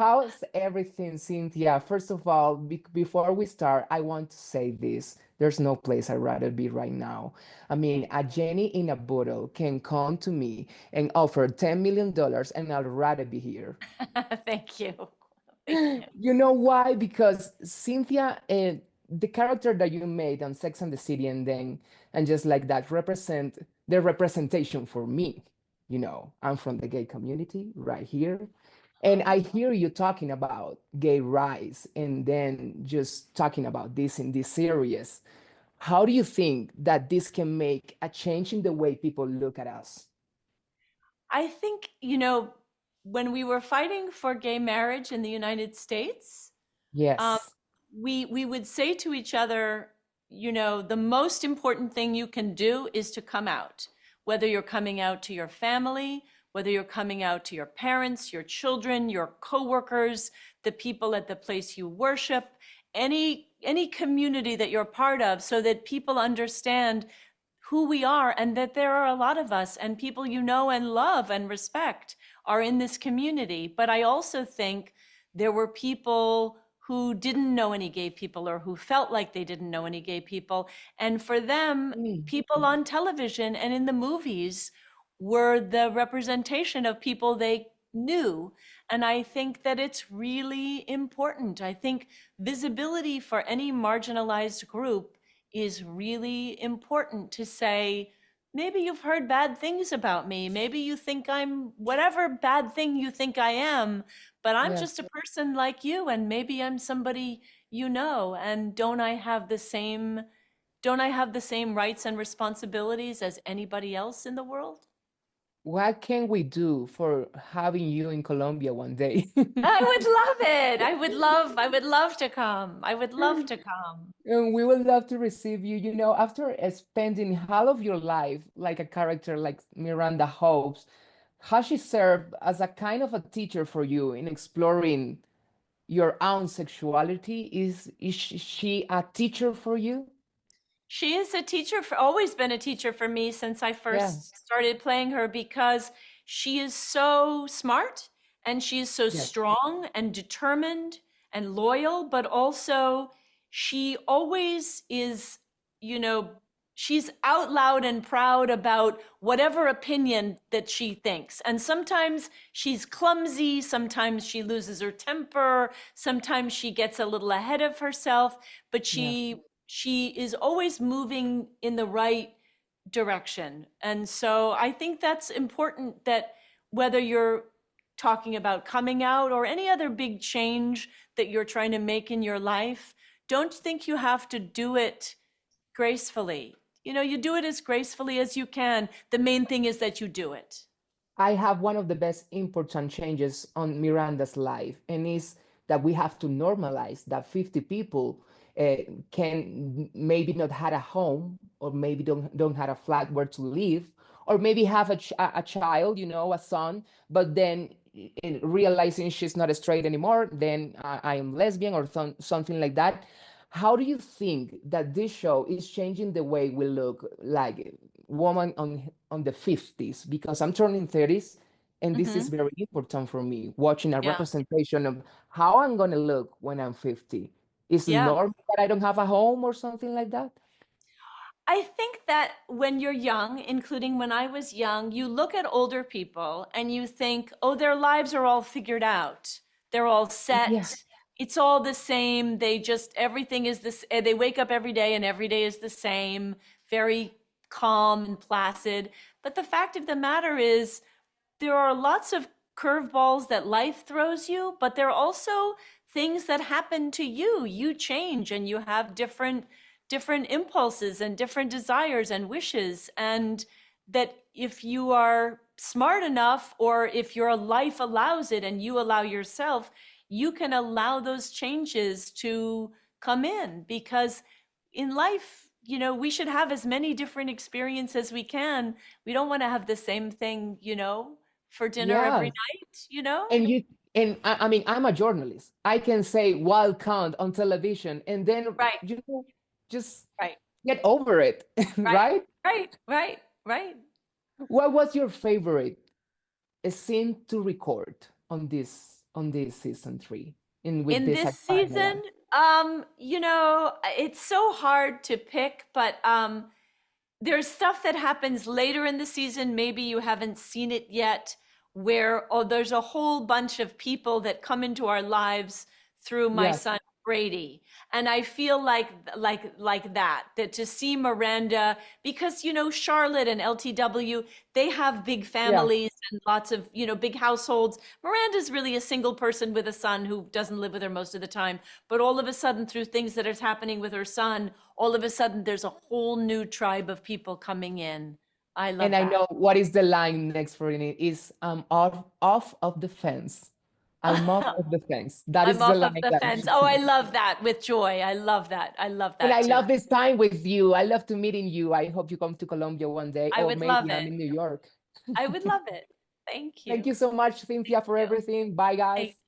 How's everything, Cynthia? First of all, before we start, I want to say this. There's no place I'd rather be right now. I mean, a Jenny in a bottle can come to me and offer $10 million, and I'd rather be here. Thank you. Thank you. You know why? Because Cynthia, the character that you made on Sex and the City, and just like that, represent the representation for me. I'm from the gay community right here. And I Oh. hear you talking about gay rights and then just talking about this in this series. How do you think that this can make a change in the way people look at us? I think, when we were fighting for gay marriage in the United States, um, Yes. we would say to each other, the most important thing you can do is to come out, whether you're coming out to your family, whether you're coming out to your parents, your children, your coworkers, the people at the place you worship, any community that you're part of, so that people understand who we are and that there are a lot of us and people you know and love and respect are in this community. But I also think there were people who didn't know any gay people or who felt like they didn't know any gay people. And for them, Mm. people on television and in the movies were the representation of people they knew. And I think that it's really important. I think visibility for any marginalized group is really important to say, maybe you've heard bad things about me. Maybe you think I'm whatever bad thing you think I am, but I'm Yeah. just a person like you, and maybe I'm somebody you know. And don't I have the same rights and responsibilities as anybody else in the world? What can we do for having you in Colombia one day? I would love it. I would love to come. I would love to come. And we would love to receive you. After spending half of your life like a character like Miranda hopes, how she served as a kind of a teacher for you in exploring your own sexuality. Is she a teacher for you? She is always been a teacher for me since I Yeah. first started playing her, because she is so smart and she is so Yes. strong and determined and loyal, but also she always is, you know, she's out loud and proud about whatever opinion that she thinks. And sometimes she's clumsy, sometimes she loses her temper, sometimes she gets a little ahead of herself, but Yeah. she is always moving in the right direction. And so I think that's important, that whether you're talking about coming out or any other big change that you're trying to make in your life, don't think you have to do it gracefully. You do it as gracefully as you can. The main thing is that you do it. I have one of the best important changes on Miranda's life, and is that we have to normalize that 50 people can maybe not have a home, or maybe don't have a flat where to live, or maybe have a child, a son, but then in realizing she's not straight anymore, then I am lesbian or something like that. How do you think that this show is changing the way we look like woman on the 50s? Because I'm turning 30s, and this is Hmm. very important for me, watching a Yeah. representation of how I'm going to look when I'm 50. Is it Yeah. normal that I don't have a home or something like that? I think that when you're young, including when I was young, you look at older people and you think, oh, their lives are all figured out. They're all Yeah. set. It's all the same. Everything is this. They wake up every day and every day is the same, very calm and placid. But the fact of the matter is, there are lots of curveballs that life throws you, but there are also things that happen to you. You change and you have different impulses and different desires and wishes. And that if you are smart enough, or if your life allows it and you allow yourself, you can allow those changes to come in. Because in life, we should have as many different experiences as we can. We don't want to have the same thing, for dinner every Yeah. night. And I mean, I'm a journalist. I can say wild count on television, and then, Right, just right, get over it, right, right? right, right, right. What was your favorite scene to record on this? on this season 3 and with In this this final one? season, it's so hard to pick, but there's stuff that happens later in the season. Maybe you haven't seen it yet, where there's a whole bunch of people that come into our lives through my Yes. son Brady. And I feel like that to see Miranda, because Charlotte and LTW, they have big Yeah. families and lots of big households. Miranda's really a single person with a son who doesn't live with her most of the time, but all of a sudden, through things that are happening with her son, all of a sudden there's a whole new tribe of people coming in. I love And I that. know what is the line next for it is off of the fence. I'm off of the fence. That I'm is the off of line the that fence. she Oh, I said. love that with joy. I love that. I love And I that too. love this time with you. I love to meeting you. I hope you come to Colombia one day, I or would love maybe I'm it. in New York. I would love it. Thank Thank you. you so much, Cynthia, for You. everything. Bye, Thank guys.